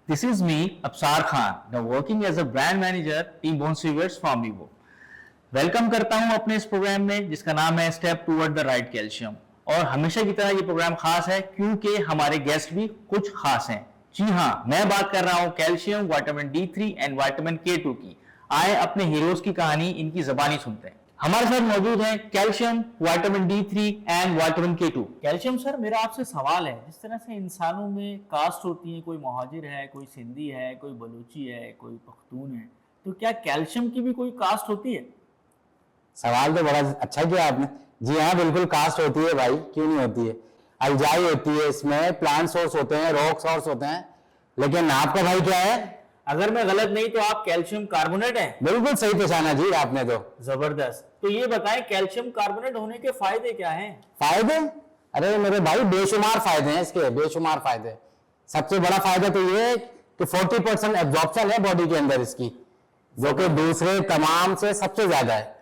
This is me, Absar Khan, now working as a brand manager Team Bonesievers from Vivo. Welcome करता हूं अपने इस programme में जिसका नाम है step toward the right calcium. और हमेशा की तरह ये प्रोग्राम खास है क्योंकि हमारे गेस्ट भी कुछ खास हैं। जी हाँ, मैं बात कर रहा हूं calcium, vitamin D3 and vitamin K2 की। आए अपने हीरोज की कहानी इनकी जबानी सुनते हैं। हमारे साथ मौजूद हैं calcium, vitamin D3 and vitamin K2। Calcium sir, मेरा आपसे सवाल है, जिस तरह से इंसानों में कास्ट होती है, कोई महाजिर है, कोई सिंधी है, कोई बलूची है, कोई पख्तून है, तो क्या कैल्शियम की भी कोई कास्ट होती है? सवाल तो बड़ा अच्छा किया आपने। जी हाँ, बिल्कुल कास्ट होती है भाई, क्यों नहीं होती है। अल्जाई होती है, इसमें प्लांट सोर्स होते हैं, रॉक सोर्स होते हैं। लेकिन आपका भाई क्या है? अगर मैं गलत नहीं तो आप कैल्शियम कार्बोनेट हैं। बिल्कुल सही पहचाना जी आपने तो। जबरदस्त। तो ये बताएं कैल्शियम कार्बोनेट होने के फायदे क्या हैं? फायदे? अरे मेरे भाई बेशुमार फायदे हैं इसके, बेशुमार फायदे। सबसे बड़ा फायदा तो ये है कि 40% एब्जॉर्प्शन है बॉडी के अंदर इसकी, जो कि दूसरे तमाम से सबसे ज्यादा है।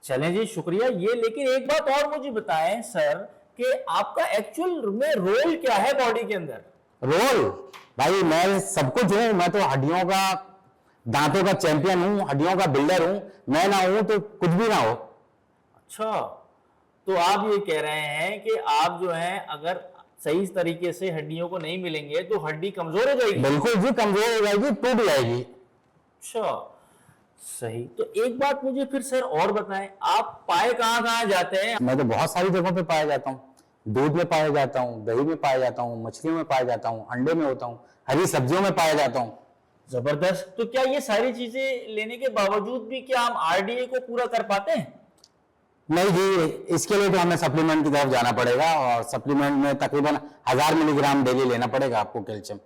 चलें जी, शुक्रिया ये। लेकिन एक बात और मुझे बताएं सर कि आपका एक्चुअल में रोल क्या है बॉडी के अंदर? रोल? भाई मैं सब कुछ हूं। मैं तो हड्डियों का, दांतों का चैंपियन हूं, हड्डियों का बिल्डर हूं। मैं ना हूं तो कुछ भी ना हो। अच्छा, तो आप ये कह रहे हैं कि आप जो हैं अगर सही तरीके से हड्डियों को नहीं मिलेंगे तो हड्डी कमजोर हो जाएगी? बिल्कुल जी, कमजोर हो जाएगी, टूट जाएगी। अच्छा, सही। तो एक बात मुझे फिर सर और बताएं, आप पाए कहाँ कहाँ जाते हैं? मैं तो बहुत सारी जगहों पे पाया जाता हूँ। दूध में पाया जाता हूँ, दही में पाया जाता हूँ, मछलियों में पाया जाता हूँ, अंडे में होता हूँ, हरी सब्जियों में पाया जाता हूँ। जबरदस्त। तो क्या ये सारी चीजें लेने के बावजूद भी क्या हम RDA को पूरा कर पाते हैं? नहीं जी, इसके लिए तो हमें सप्लीमेंट की तरफ जाना पड़ेगा और सप्लीमेंट में तकरीबन 1000 मिलीग्राम डेली लेना पड़ेगा आपको कैल्शियम।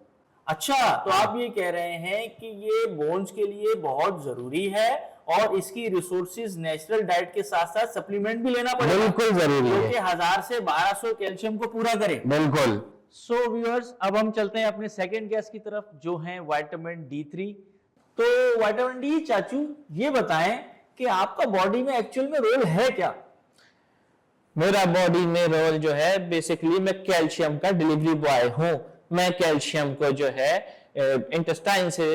अच्छा, तो आप ये कह रहे हैं कि ये बोन्स के लिए बहुत जरूरी है और इसकी रिसोर्सेज नेचुरल डाइट के साथ साथ सप्लीमेंट भी लेना पड़ेगा। बिल्कुल जरूरी है, क्योंकि 1000 से 1200 कैल्शियम को पूरा करे। बिल्कुल। सो व्यूअर्स, अब हम चलते हैं अपने सेकंड गेस्ट की तरफ जो है विटामिन D3। तो विटामिन डी चाचू, ये बताएं कि आपका बॉडी में एक्चुअल में रोल है क्या? मेरा बॉडी में रोल जो है, बेसिकली मैं कैल्शियम का डिलीवरी बॉय हूँ। मैं कैल्शियम को जो है इंटेस्टाइन से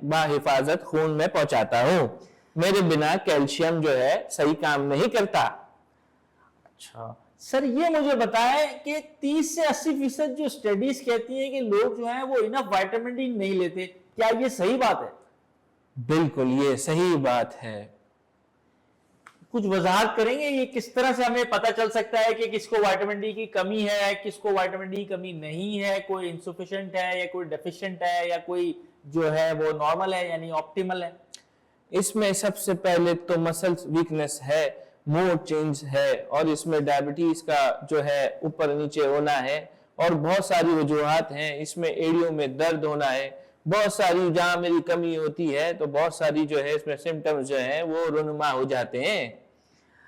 बाहिफाजत खून में पहुंचाता हूँ। मेरे बिना कैल्शियम जो है सही काम नहीं करता। अच्छा सर, ये मुझे बताएं कि 30 से 80% जो स्टडीज कहती हैं कि लोग जो हैं वो इनफ विटामिन डी नहीं लेते, क्या ये सही बात है? बिल्कुल, ये सही बात है। कुछ वजाहत करेंगे ये किस तरह से हमें पता चल सकता है कि किसको विटामिन डी की कमी है, किसको विटामिन डी की कमी नहीं है, कोई इंसफिशिएंट है या कोई डेफिशिएंट है या कोई जो है वो नॉर्मल है यानी ऑप्टिमल है? इसमें सबसे पहले तो मसल्स वीकनेस है, मूड चेंज है, और इसमें डायबिटीज का जो है ऊपर नीचे होना है, और बहुत सारी वजूहात हैं। इसमें एड़ियों में दर्द होना है, बहुत सारी जहां मेरी कमी होती है तो बहुत सारी जो है इसमें सिम्टम्स जो है वो रुनुमा हो जाते हैं।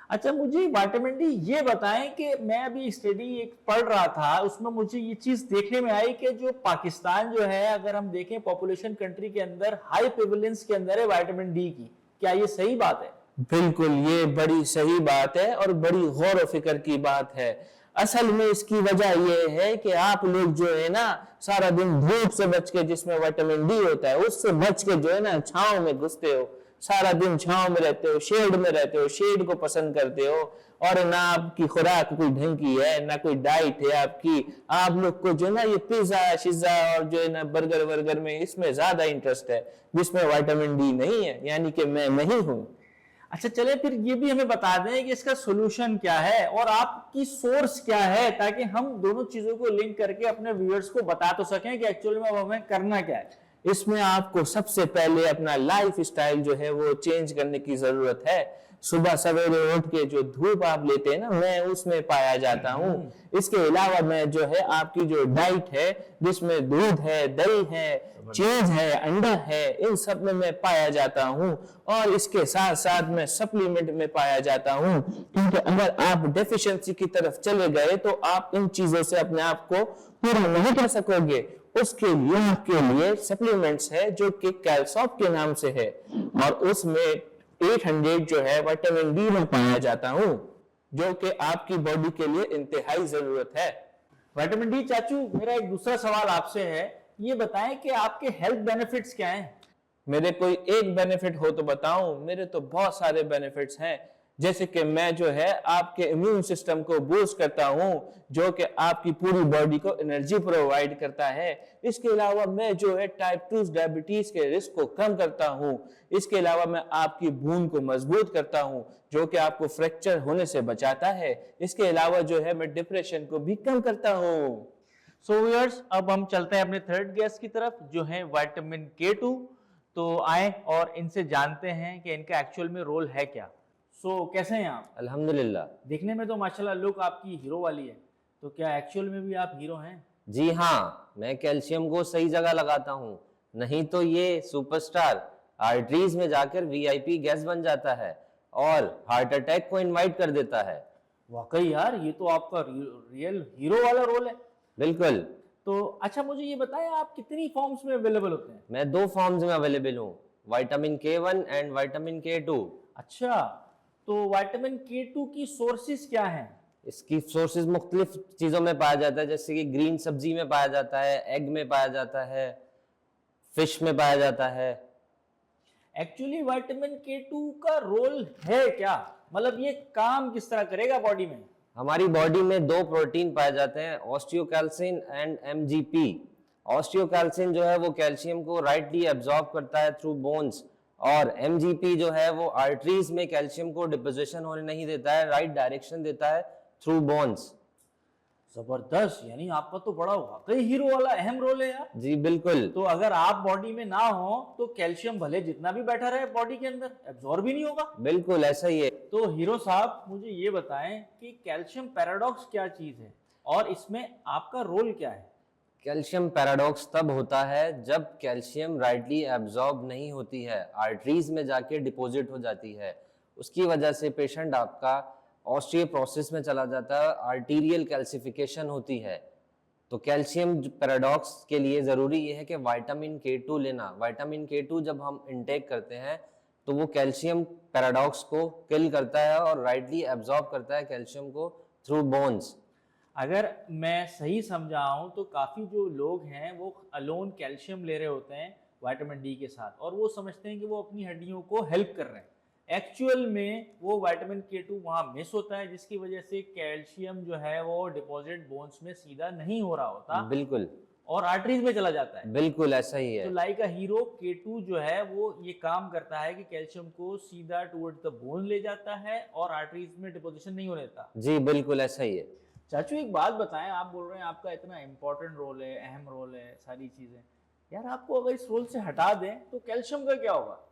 अच्छा, मुझे विटामिन डी ये बताएं कि मैं अभी स्टडी एक पढ़ रहा था, उसमें मुझे ये चीज देखने में आई कि जो पाकिस्तान जो है, अगर हम देखें पॉपुलेशन कंट्री के अंदर हाई प्रेवलेंस के अंदर है विटामिन डी की, क्या ये सही बात है? बिल्कुल, ये बड़ी सही बात है और बड़ी गौर व फिक्र की बात है। असल में इसकी वजह यह है कि आप लोग जो है ना सारा दिन धूप से बच के, जिसमें विटामिन डी होता है, उससे बच के जो है ना छांव में घुसते हो, सारा दिन छांव में रहते हो, शेड में रहते हो, शेड को पसंद करते हो, और ना आपकी खुराक कोई ढंग की है, ना कोई डाइट है आपकी। आप लोग को जो ना ये पिज्जा शिज्जा और जो है ना बर्गर वर्गर में इसमें ज्यादा इंटरेस्ट है, जिसमें विटामिन डी नहीं है, यानी कि मैं नहीं हूं। अच्छा, चले फिर ये भी हमें बता दें कि इसका सोल्यूशन क्या है और आपकी सोर्स क्या है, ताकि हम दोनों चीजों को लिंक करके अपने व्यूअर्स को बता तो सकें कि एक्चुअली में हमें करना क्या है। इसमें आपको सबसे पहले अपना लाइफ स्टाइल जो है वो चेंज करने की जरूरत है। सुबह सवेरे उठ के जो धूप आप लेते हैं ना, मैं उसमें पाया जाता हूँ। इसके अलावा मैं जो है आपकी जो डाइट है, जिसमें दूध है, दही है, चीज है, अंडा है, इन सब में मैं पाया जाता हूँ। और इसके साथ साथ मैं सप्लीमेंट में पाया जाता हूँ, क्योंकि अगर आप डेफिशिएंसी की तरफ चले गए तो आप इन चीजों से अपने आप को पूरा नहीं कर सकोगे। उसके लिए आपके लिए सप्लीमेंट्स है जो कि कैल्सॉप के नाम से है, और उसमें 800 जो है विटामिन डी में पाया जाता हूँ, जो कि आपकी बॉडी के लिए इंतहाई जरूरत है। विटामिन डी चाचू, मेरा एक दूसरा सवाल आपसे है ये बताएं कि आपके हेल्थ बेनिफिट्स क्या हैं। मेरे कोई एक बेनिफिट हो तो बताऊं, मेरे तो बहुत सारे बेनिफिट्स हैं। जैसे कि मैं जो है आपके इम्यून सिस्टम को बूस्ट करता हूं, जो कि आपकी पूरी बॉडी को एनर्जी प्रोवाइड करता है। इसके अलावा मैं जो है टाइप 2 डायबिटीज के रिस्क को कम करता हूं। इसके अलावा मैं आपकी भून को मजबूत करता हूं, जो कि आपको फ्रैक्चर होने से बचाता है। इसके अलावा जो है मैं डिप्रेशन को भी कम करता हूं। सो व्यूअर्स, अब हम चलते हैं अपने थर्ड गेस्ट की तरफ, जो है विटामिन K2। तो आए और इनसे जानते हैं कि इनका एक्चुअल में रोल है क्या। सो कैसे हैं आप? अल्हम्दुलिल्लाह। देखने में तो माशाल्लाह लुक आपकी हीरो वाली है, तो क्या एक्चुअल में भी आप हीरो हैं? जी हाँ, मैं कैल्शियम को सही जगह लगाता हूँ, नहीं तो ये सुपरस्टार आर्टरीज में जाकर वीआईपी गैस बन जाता है और हार्ट अटैक को इनवाइट कर देता है। वाकई यार, ये तो आपका रियल हीरो वाला रोल है। बिल्कुल। तो अच्छा, मुझे ये बताएं आप कितनी फॉर्म्स में अवेलेबल होते हैं? मैं 2 फॉर्म्स में अवेलेबल हूँ, vitamin K1 and vitamin K2। अच्छा, तो विटामिन K2 की सोर्सेज क्या हैं? इसकी सोर्सेज मुख्तलिफ चीज़ों में पाया जाता है, जैसे कि ग्रीन सब्जी में पाया जाता है, एग में पाया जाता है, फिश में पाया जाता है। एक्चुअली विटामिन K2 का रोल है क्या? मतलब ये काम किस तरह करेगा बॉडी में? हमारी बॉडी में 2 प्रोटीन पाए जाते हैं, ऑस्टियोकैल्सिन एंड MGP। ऑस्टियोकैल्सिन जो है वो कैल्शियम को राइटली एब्जॉर्ब करता है थ्रू बोन्स, और MGP जो है वो आर्टरीज में कैल्शियम को डिपोजिशन होने नहीं देता है, राइट डायरेक्शन देता है थ्रू बोन्स। जबरदस्त, यानी आपका तो बड़ा वाकई हीरो वाला अहम रोल है यार। जी बिल्कुल। तो अगर आप बॉडी में ना हो तो कैल्शियम भले जितना भी बैठा रहे बॉडी के अंदर, एब्जॉर्ब ही नहीं होगा। बिल्कुल ऐसा ही है। तो हीरो साहब, मुझे ये बताएं कि कैल्शियम पैराडॉक्स क्या चीज है और इसमें आपका रोल क्या है? कैल्शियम पैराडॉक्स तब होता है जब कैल्शियम राइटली एब्जॉर्ब नहीं होती है, आर्टरीज में जाके डिपॉजिट हो जाती है। उसकी वजह से पेशेंट आपका ऑस्टियोपोरोसिस में चला जाता है, आर्टीरियल कैल्सिफिकेशन होती है। तो कैल्शियम पैराडॉक्स के लिए ज़रूरी ये है कि विटामिन K2 लेना। विटामिन K2 जब हम इनटेक करते हैं तो वो कैल्शियम पैराडॉक्स को किल करता है और राइटली एब्जॉर्ब करता है कैल्शियम को थ्रू बोन्स। अगर मैं सही समझा हूं तो काफी जो लोग हैं वो अलोन कैल्शियम ले रहे होते हैं विटामिन डी के साथ, और वो समझते हैं कि वो अपनी हड्डियों को हेल्प कर रहे हैं। एक्चुअल में वो विटामिन K2 वहां मिस होता है, जिसकी वजह से कैल्शियम जो है वो डिपॉजिट बोन्स में सीधा नहीं हो रहा होता बिल्कुल। और आर्टरीज में चला जाता है। बिल्कुल ऐसा ही है। तो लाइक अ हीरो, K2 जो है वो ये काम करता है कि कैल्शियम को सीधा टुवर्ड्स द बोन ले जाता है और आर्टरीज में डिपोजिशन नहीं होने देता। जी बिल्कुल ऐसा ही है। चाचू एक बात बताएं, आप बोल रहे हैं आपका इतना इंपॉर्टेंट रोल है, अहम रोल है, सारी चीजें, यार आपको अगर इस रोल से हटा दें तो कैल्शियम का क्या होगा?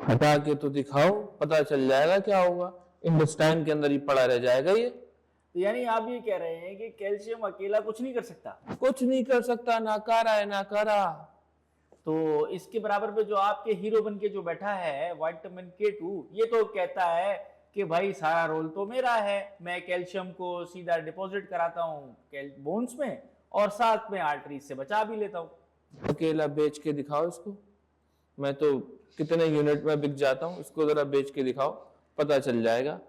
हटा के तो दिखाओ, पता चल जाएगा क्या होगा। इंटेस्टाइन के अंदर ही पड़ा रह जाएगा ये। तो यानी आप ये कह रहे हैं कि कैल्शियम अकेला कुछ नहीं कर सकता? कुछ नहीं कर सकता, नाकारा है नाकारा। तो इसके बराबर पे जो आपके हीरो बन के जो बैठा है विटामिन K2, ये तो कहता है कि भाई सारा रोल तो मेरा है, मैं कैल्शियम को सीधा डिपॉजिट कराता हूँ बोन्स में और साथ में आर्टरीज से बचा भी लेता हूँ। अकेला बेच के दिखाओ इसको, मैं तो कितने यूनिट में बिक जाता हूँ, इसको जरा बेच के दिखाओ, पता चल जाएगा।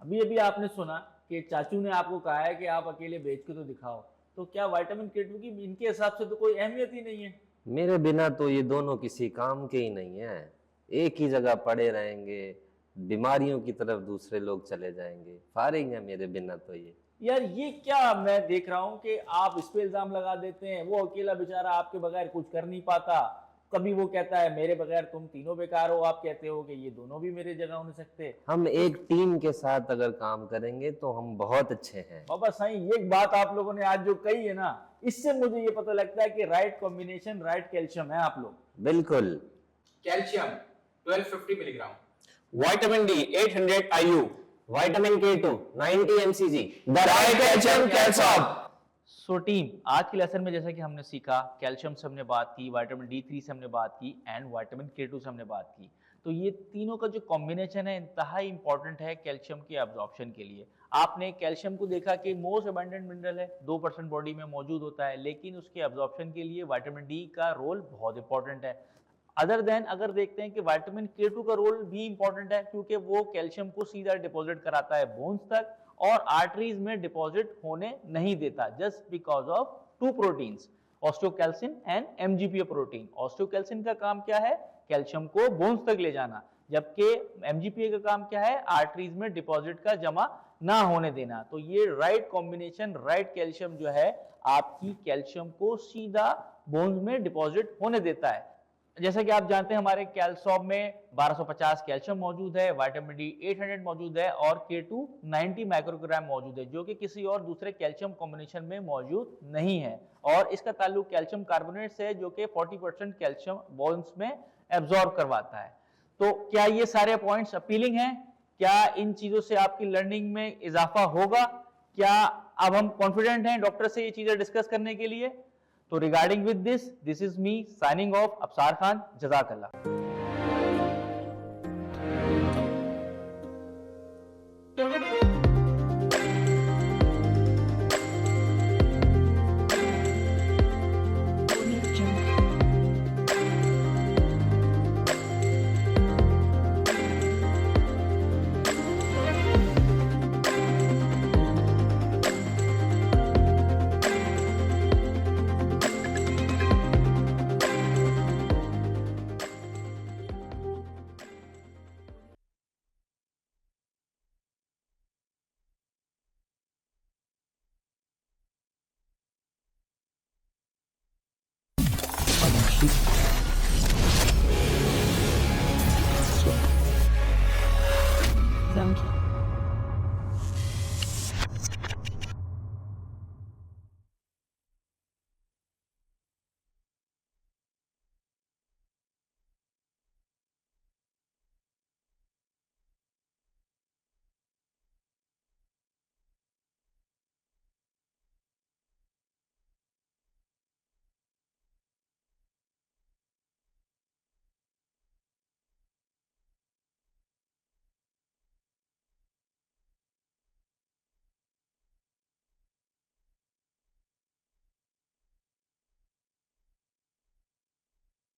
अभी अभी आपने सुना कि चाचू ने आपको कहा है कि आप अकेले बेच के तो दिखाओ, तो क्या विटामिन K2 की इनके हिसाब से तो कोई अहमियत ही नहीं है? मेरे बिना तो ये दोनों किसी काम के ही नहीं है, एक ही जगह पड़े रहेंगे, बीमारियों की तरफ दूसरे लोग चले जाएंगे, फारिग है मेरे बिना तो ये। यार ये क्या मैं देख रहा हूँ कि आप इस पे इल्जाम लगा देते हैं, वो अकेला बेचारा आपके बगैर कुछ कर नहीं पाता। कभी वो कहता है मेरे बगैर तुम तीनों बेकार हो, आप कहते हो कि ये दोनों भी मेरे जगह हो नहीं सकते। हम एक टीम के साथ अगर काम करेंगे तो हम बहुत अच्छे हैं। बाबा साईं, ये बात आप लोगों ने आज जो कही है ना, इससे मुझे ये पता लगता है कि राइट कॉम्बिनेशन, राइट कैल्शियम है आप लोग। बिल्कुल। Calcium 1250 milligram, vitamin D 800 IU, vitamin K2 90 mcg, the right calcium calcium. So team, आज के लेसन में जैसा कि हमने सीखा, कैल्शियम से हमने बात की, विटामिन D3 से हमने बात की एंड विटामिन K2 से हमने बात की। तो ये तीनों का जो कॉम्बिनेशन है इंतहाई इंपॉर्टेंट है कैल्शियम के एब्जॉर्प्शन के लिए। आपने कैल्शियम को देखा कि मोस्ट अबंडेंट मिनरल है, 2% बॉडी में मौजूद होता है, लेकिन उसके एब्जॉर्प्शन के लिए विटामिन डी का रोल बहुत इंपॉर्टेंट है। अदर देन अगर देखते हैं कि विटामिन K2 का रोल भी इंपॉर्टेंट है, क्योंकि वो कैल्शियम को सीधा डिपॉजिट कराता है बोन्स तक और आर्टरीज में डिपॉजिट होने नहीं देता, just because of 2 proteins. Osteocalcin and MGPA protein. Osteocalcin का काम क्या है? कैल्शियम को बोन्स तक ले जाना, जबकि एमजीपीए का काम क्या है? आर्टरीज में डिपॉजिट का जमा ना होने देना। तो ये राइट कॉम्बिनेशन, राइट कैल्शियम जो है आपकी कैल्शियम को सीधा बोन्स में डिपॉजिट होने देता है। जैसा कि आप जानते हैं हमारे कैल्सॉब में 1250 कैल्शियम मौजूद है, विटामिन डी 800 मौजूद है और K2 90 माइक्रोग्राम मौजूद है, जो कि किसी और दूसरे कैल्शियम कॉम्बिनेशन में मौजूद नहीं है। और इसका ताल्लुक कैल्शियम कार्बोनेट से है, जो कि 40% कैल्शियम बोन्स में एब्जॉर्ब करवाता है। तो क्या ये सारे पॉइंट्स अपीलिंग हैं? क्या इन चीजों से आपकी लर्निंग में इजाफा होगा? क्या अब हम कॉन्फिडेंट हैं डॉक्टर से ये चीजें डिस्कस करने के लिए? तो regarding with this is me signing off, Absar Khan, जज़ाकल्लाह। Keep